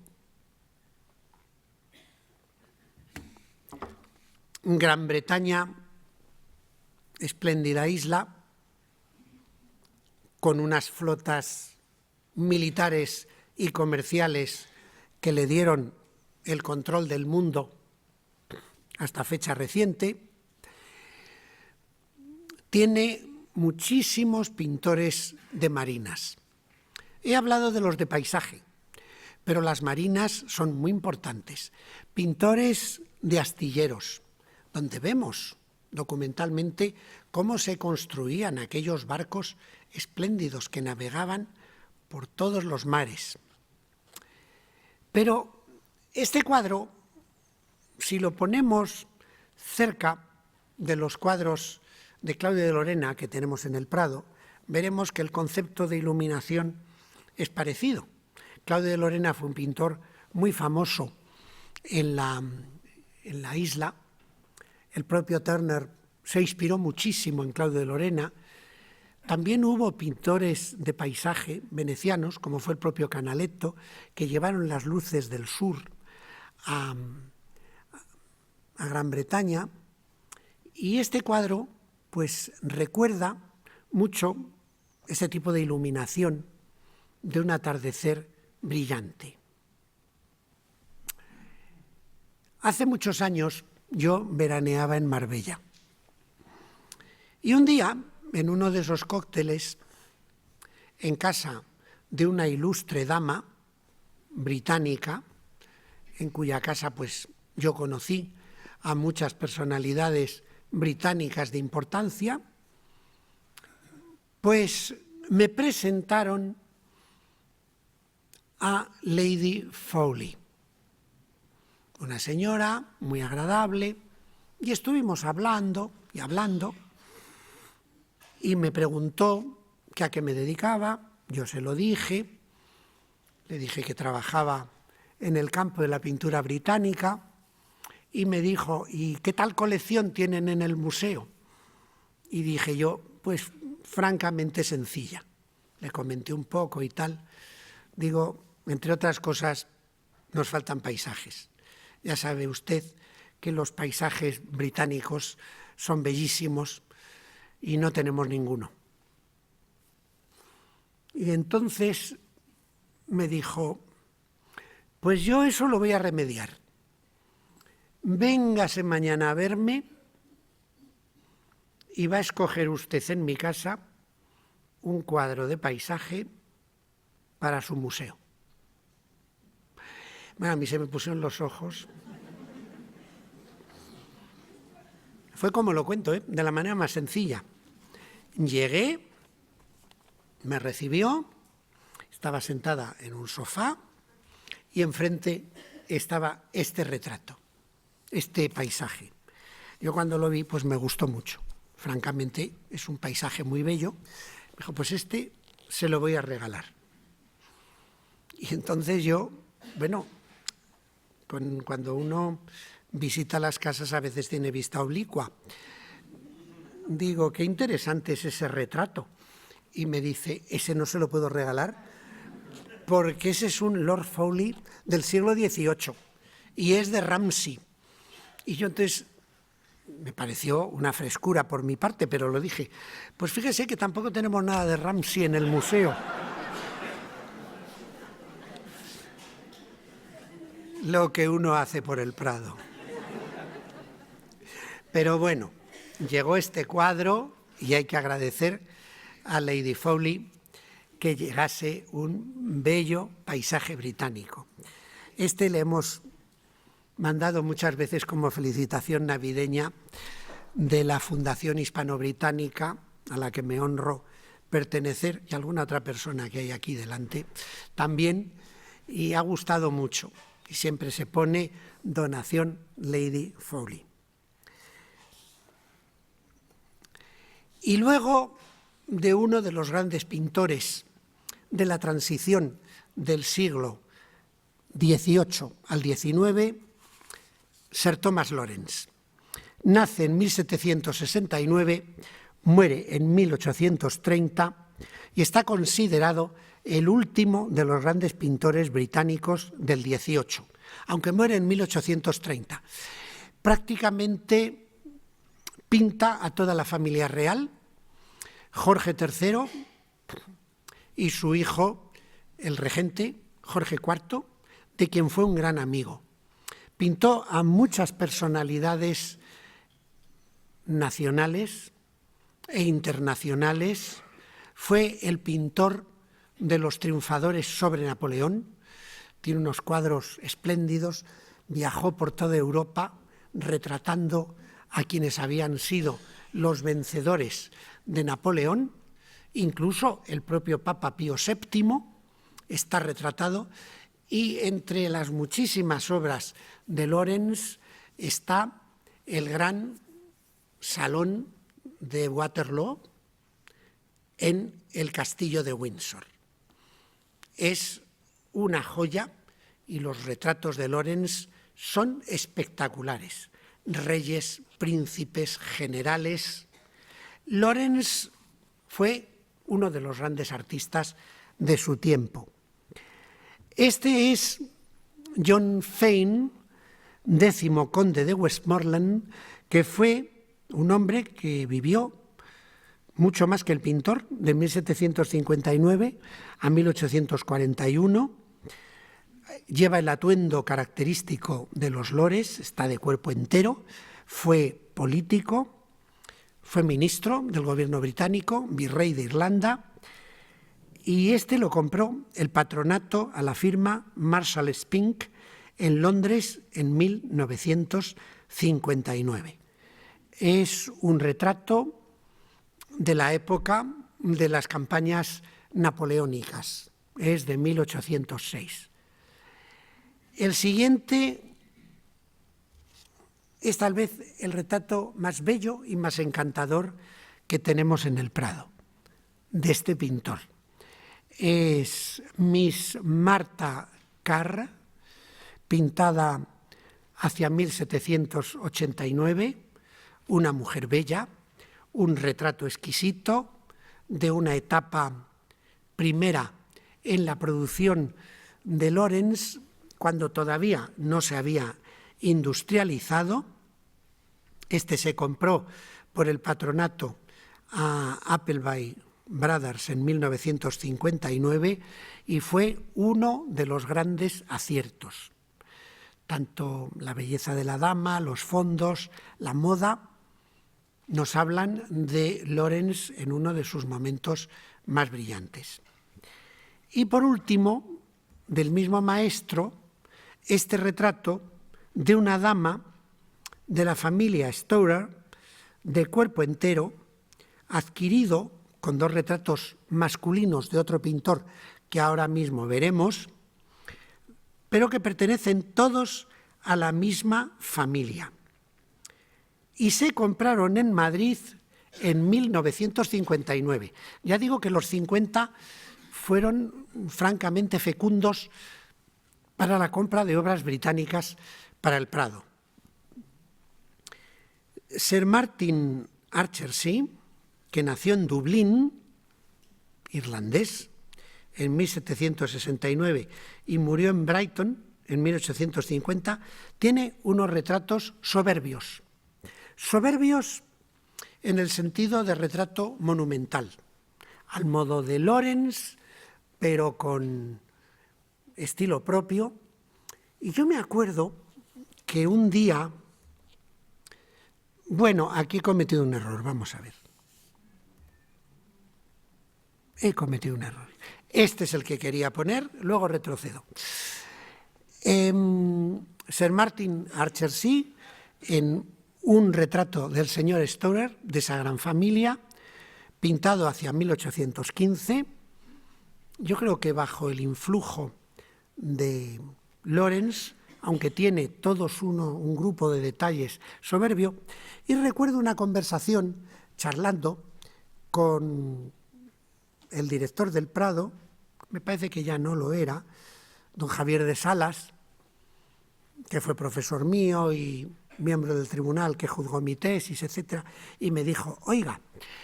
Gran Bretaña, espléndida isla, con unas flotas militares y comerciales que le dieron el control del mundo hasta fecha reciente. Tiene muchísimos pintores de marinas. He hablado de los de paisaje, pero las marinas son muy importantes. Pintores de astilleros, donde vemos documentalmente cómo se construían aquellos barcos espléndidos que navegaban por todos los mares. Pero este cuadro, si lo ponemos cerca de los cuadros de Claudio de Lorena que tenemos en el Prado, veremos que el concepto de iluminación es parecido. Claudio de Lorena fue un pintor muy famoso en la isla. El propio Turner se inspiró muchísimo en Claudio de Lorena. También hubo pintores de paisaje venecianos, como fue el propio Canaletto, que llevaron las luces del sur a Gran Bretaña. Y este cuadro pues recuerda mucho ese tipo de iluminación de un atardecer brillante. Hace muchos años yo veraneaba en Marbella. Y un día, en uno de esos cócteles, en casa de una ilustre dama británica, en cuya casa pues yo conocí a muchas personalidades británicas de importancia, pues me presentaron a Lady Fowley, una señora muy agradable, y estuvimos hablando y me preguntó que a qué me dedicaba. Yo se lo dije, le dije que trabajaba en el campo de la pintura británica, y me dijo, ¿y qué tal colección tienen en el museo? Y dije yo, pues francamente sencilla. Le comenté un poco y tal. Digo, entre otras cosas, nos faltan paisajes. Ya sabe usted que los paisajes británicos son bellísimos y no tenemos ninguno. Y entonces me dijo, pues yo eso lo voy a remediar. Véngase mañana a verme y va a escoger usted en mi casa un cuadro de paisaje para su museo. Bueno, a mí se me pusieron los ojos. Fue como lo cuento, de la manera más sencilla. Llegué, me recibió, estaba sentada en un sofá y enfrente estaba este retrato, este paisaje. Yo cuando lo vi, pues me gustó mucho. Francamente, es un paisaje muy bello. Me dijo, pues este se lo voy a regalar. Y entonces yo, bueno, cuando uno visita las casas a veces tiene vista oblicua. Digo, qué interesante es ese retrato. Y me dice, ese no se lo puedo regalar porque ese es un Lord Fowley del siglo XVIII y es de Ramsay. Y yo entonces, me pareció una frescura por mi parte, pero lo dije, pues fíjese que tampoco tenemos nada de Ramsay en el museo. Lo que uno hace por el Prado. Pero bueno, llegó este cuadro y hay que agradecer a Lady Fowley que llegase un bello paisaje británico. Este le hemos mandado muchas veces como felicitación navideña de la Fundación Hispano-Británica, a la que me honro pertenecer, y alguna otra persona que hay aquí delante también, y ha gustado mucho. Y siempre se pone donación Lady Fowley. Y luego de uno de los grandes pintores de la transición del siglo XVIII al XIX, Sir Thomas Lawrence. Nace en 1769, muere en 1830 y está considerado el último de los grandes pintores británicos del XVIII, aunque muere en 1830. Prácticamente pinta a toda la familia real, Jorge III y su hijo, el regente, Jorge IV, de quien fue un gran amigo. Pintó a muchas personalidades nacionales e internacionales. Fue el pintor de los triunfadores sobre Napoleón. Tiene unos cuadros espléndidos. Viajó por toda Europa retratando a quienes habían sido los vencedores de Napoleón. Incluso el propio Papa Pío VII está retratado. Y entre las muchísimas obras de Lawrence está el gran salón de Waterloo en el castillo de Windsor. Es una joya y los retratos de Lawrence son espectaculares. Reyes, príncipes, generales. Lawrence fue uno de los grandes artistas de su tiempo. Este es John Fane, 10º conde de Westmoreland, que fue un hombre que vivió mucho más que el pintor, de 1759 a 1841. Lleva el atuendo característico de los lores, está de cuerpo entero, fue político, fue ministro del gobierno británico, virrey de Irlanda, y este lo compró el patronato a la firma Marshall Spink en Londres en 1959. Es un retrato de la época de las campañas napoleónicas, es de 1806. El siguiente es tal vez el retrato más bello y más encantador que tenemos en el Prado, de este pintor. Es Miss Martha Carr, pintada hacia 1789, una mujer bella, un retrato exquisito de una etapa primera en la producción de Lawrence, cuando todavía no se había industrializado. Este se compró por el patronato a Appleby Brothers en 1959 y fue uno de los grandes aciertos. Tanto la belleza de la dama, los fondos, la moda, nos hablan de Lawrence en uno de sus momentos más brillantes. Y por último, del mismo maestro, este retrato de una dama de la familia Storer, de cuerpo entero, adquirido con dos retratos masculinos de otro pintor que ahora mismo veremos, pero que pertenecen todos a la misma familia. Y se compraron en Madrid en 1959. Ya digo que los 50 fueron francamente fecundos para la compra de obras británicas para el Prado. Sir Martin Archersey, que nació en Dublín, irlandés, en 1769 y murió en Brighton en 1850, tiene unos retratos soberbios. Soberbios en el sentido de retrato monumental, al modo de Lawrence, pero con estilo propio. Y yo me acuerdo que un día, bueno, aquí he cometido un error, vamos a ver. He cometido un error. Este es el que quería poner, luego retrocedo. Sir Martin Archersey, en un retrato del señor Storer, de esa gran familia, pintado hacia 1815, yo creo que bajo el influjo de Lawrence, aunque tiene todos un grupo de detalles soberbio, y recuerdo una conversación charlando con el director del Prado, me parece que ya no lo era, don Javier de Salas, que fue profesor mío y miembro del tribunal que juzgó mi tesis, etc., y me dijo, oiga,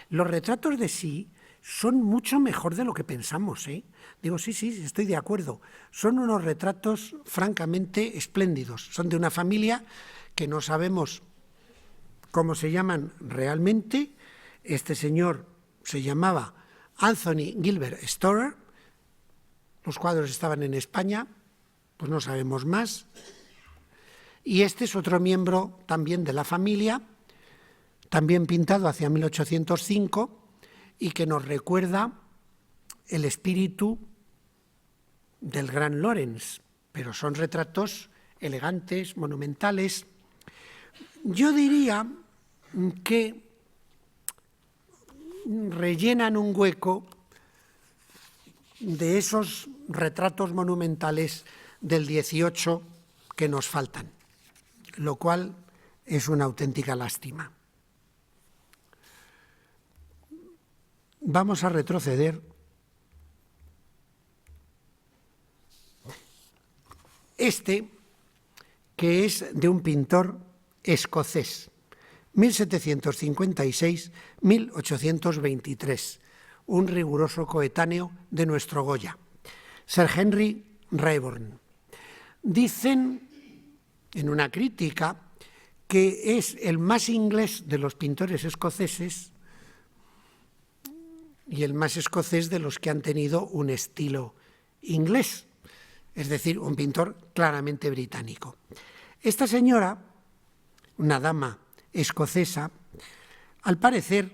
los retratos de sí son mucho mejor de lo que pensamos, ¿eh? Digo, sí, estoy de acuerdo. Son unos retratos francamente espléndidos. Son de una familia que no sabemos cómo se llaman realmente. Este señor se llamaba Anthony Gilbert Storer. Los cuadros estaban en España, pues no sabemos más. Y este es otro miembro también de la familia, también pintado hacia 1805, y que nos recuerda el espíritu del gran Lawrence, pero son retratos elegantes, monumentales. Yo diría que rellenan un hueco de esos retratos monumentales del 18 que nos faltan, lo cual es una auténtica lástima. Vamos a retroceder. Este, que es de un pintor escocés, 1756-1823, un riguroso coetáneo de nuestro Goya, Sir Henry Raeburn. Dicen en una crítica que es el más inglés de los pintores escoceses y el más escocés de los que han tenido un estilo inglés, es decir, un pintor claramente británico. Esta señora, una dama escocesa, al parecer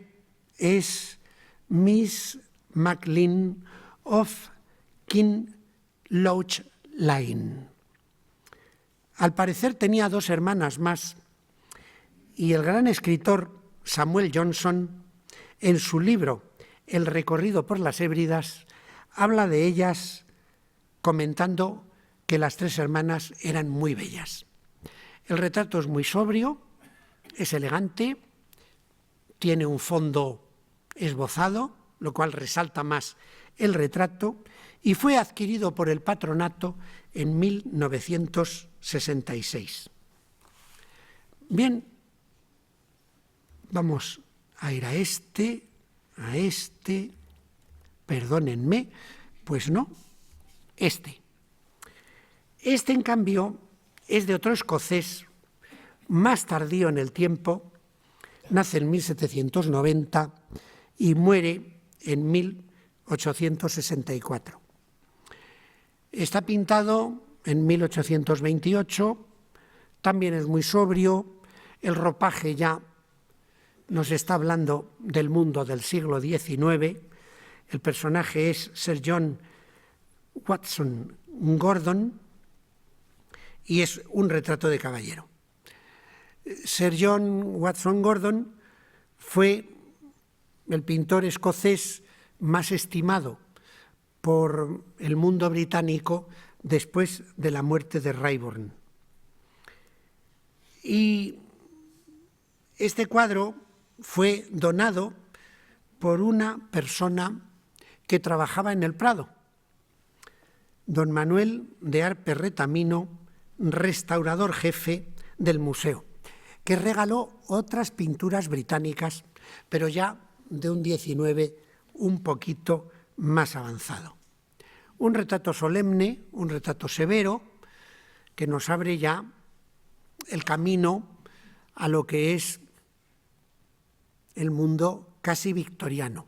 es Miss Maclean of Kinloch Lane. Al parecer tenía dos hermanas más y el gran escritor Samuel Johnson, en su libro El recorrido por las Hébridas, habla de ellas comentando que las tres hermanas eran muy bellas. El retrato es muy sobrio, es elegante, tiene un fondo esbozado, lo cual resalta más el retrato, y fue adquirido por el patronato en 1966. Bien, vamos a ir a este, perdónenme, pues no, este. Este, en cambio, es de otro escocés, más tardío en el tiempo, nace en 1790 y muere en 1864. Está pintado en 1828, también es muy sobrio, el ropaje ya nos está hablando del mundo del siglo XIX, el personaje es Sir John Watson Gordon y es un retrato de caballero. Sir John Watson Gordon fue el pintor escocés más estimado por el mundo británico después de la muerte de Raeburn. Y este cuadro fue donado por una persona que trabajaba en el Prado, don Manuel de Arpe Retamino, restaurador jefe del museo, que regaló otras pinturas británicas, pero ya de un 19 un poquito más avanzado. Un retrato solemne, un retrato severo, que nos abre ya el camino a lo que es el mundo casi victoriano.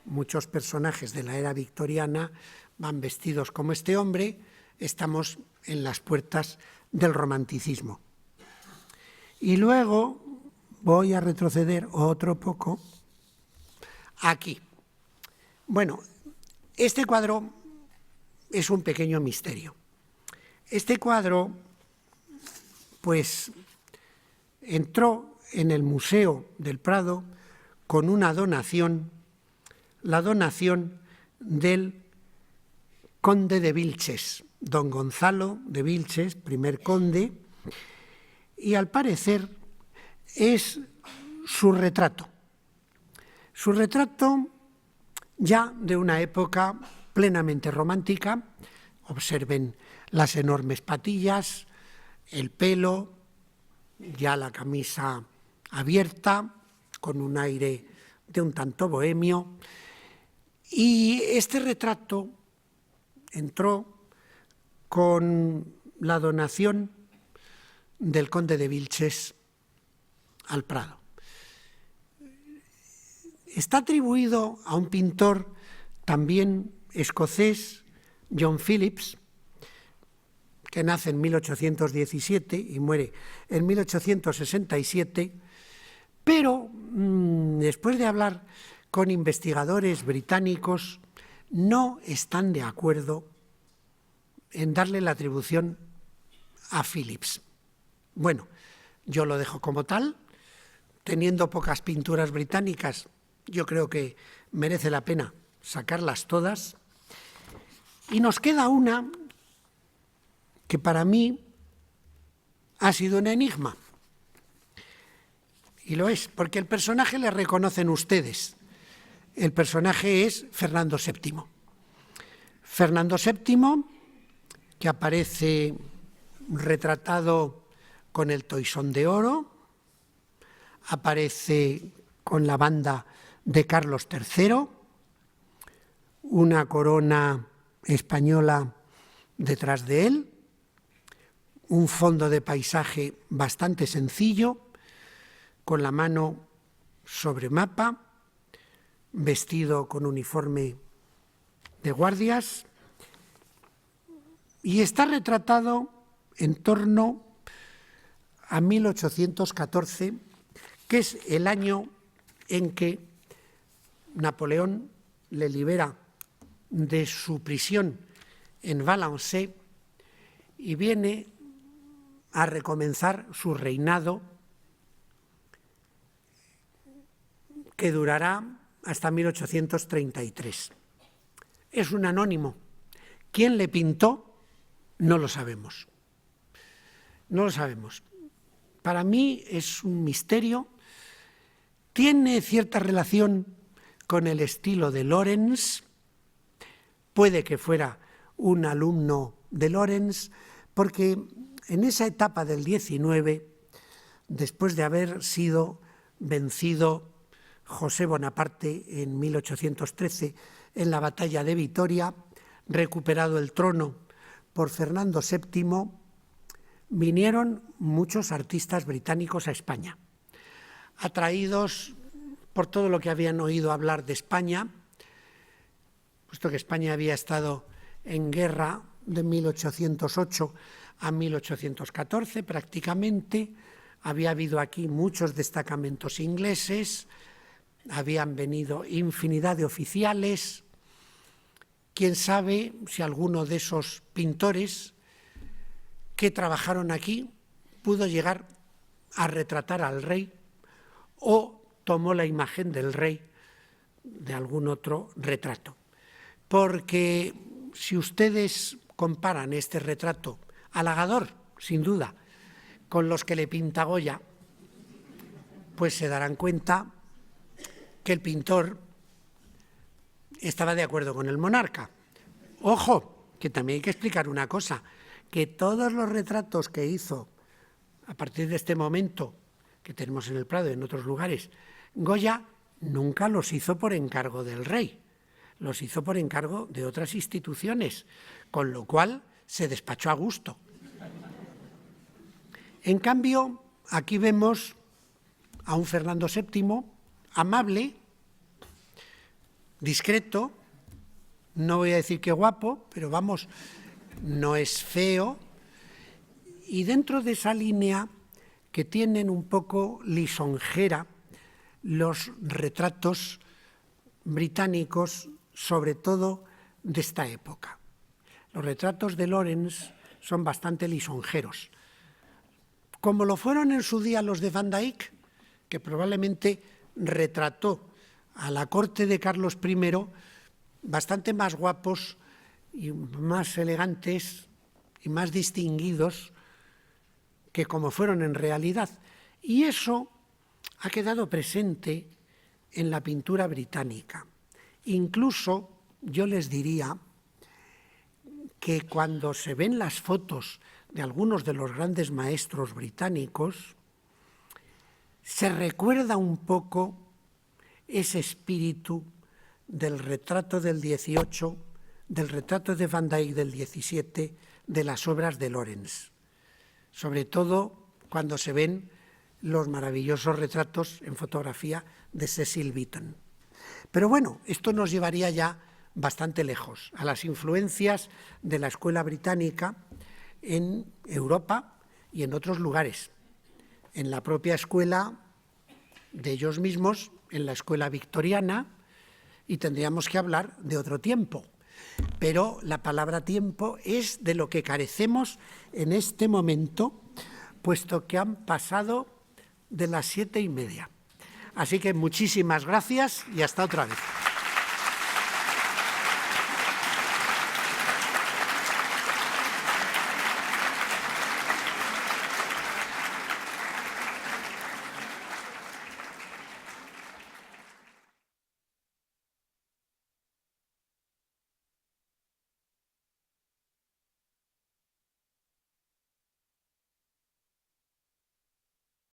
Muchos personajes de la era victoriana van vestidos como este hombre. Estamos en las puertas del romanticismo. Y luego voy a retroceder otro poco aquí. Bueno, este cuadro es un pequeño misterio. Este cuadro, pues, entró en el Museo del Prado con una donación, la donación del conde de Vilches, don Gonzalo de Vilches, primer conde, y al parecer es su retrato. Su retrato ya de una época plenamente romántica. Observen las enormes patillas, el pelo, ya la camisa abierta, con un aire de un tanto bohemio. Y este retrato entró con la donación del conde de Vilches al Prado. Está atribuido a un pintor también escocés, John Phillips, que nace en 1817 y muere en 1867, pero después de hablar con investigadores británicos, no están de acuerdo en darle la atribución a Phillips. Bueno, yo lo dejo como tal. Teniendo pocas pinturas británicas, yo creo que merece la pena sacarlas todas. Y nos queda una que para mí ha sido un enigma. Y lo es, porque el personaje le reconocen ustedes. El personaje es Fernando VII. Fernando VII, que aparece retratado con el toisón de oro, aparece con la banda de Carlos III, una corona española detrás de él, un fondo de paisaje bastante sencillo, con la mano sobre mapa, vestido con uniforme de guardias, y está retratado en torno a 1814, que es el año en que Napoleón le libera de su prisión en Valençay y viene a recomenzar su reinado, que durará hasta 1833. Es un anónimo. ¿Quién le pintó? No lo sabemos. No lo sabemos. Para mí es un misterio. Tiene cierta relación con el estilo de Lawrence. Puede que fuera un alumno de Lawrence, porque en esa etapa del 19, después de haber sido vencido José Bonaparte en 1813 en la batalla de Vitoria, recuperado el trono por Fernando VII, vinieron muchos artistas británicos a España, atraídos por todo lo que habían oído hablar de España, puesto que España había estado en guerra de 1808 a 1814 prácticamente. Había habido aquí muchos destacamentos ingleses, habían venido infinidad de oficiales. Quién sabe si alguno de esos pintores que trabajaron aquí pudo llegar a retratar al rey o tomó la imagen del rey de algún otro retrato. Porque si ustedes comparan este retrato, halagador, sin duda, con los que le pinta Goya, pues se darán cuenta que el pintor estaba de acuerdo con el monarca. Ojo, que también hay que explicar una cosa, que todos los retratos que hizo a partir de este momento, que tenemos en el Prado y en otros lugares, Goya nunca los hizo por encargo del rey, los hizo por encargo de otras instituciones, con lo cual se despachó a gusto. En cambio, aquí vemos a un Fernando VII amable, discreto, no voy a decir que guapo, pero vamos, no es feo, y dentro de esa línea que tienen un poco lisonjera los retratos británicos, sobre todo de esta época. Los retratos de Lawrence son bastante lisonjeros, como lo fueron en su día los de Van Dyck, que probablemente retrató a la corte de Carlos I bastante más guapos y más elegantes y más distinguidos que como fueron en realidad. Y eso ha quedado presente en la pintura británica. Incluso yo les diría que cuando se ven las fotos de algunos de los grandes maestros británicos, se recuerda un poco ese espíritu del retrato del 18, del retrato de Van Dyck del 17, de las obras de Lawrence. Sobre todo cuando se ven los maravillosos retratos en fotografía de Cecil Beaton. Pero bueno, esto nos llevaría ya bastante lejos, a las influencias de la escuela británica en Europa y en otros lugares, en la propia escuela de ellos mismos, en la escuela victoriana, y tendríamos que hablar de otro tiempo. Pero la palabra tiempo es de lo que carecemos en este momento, puesto que han pasado de las 7:30. Así que muchísimas gracias y hasta otra vez.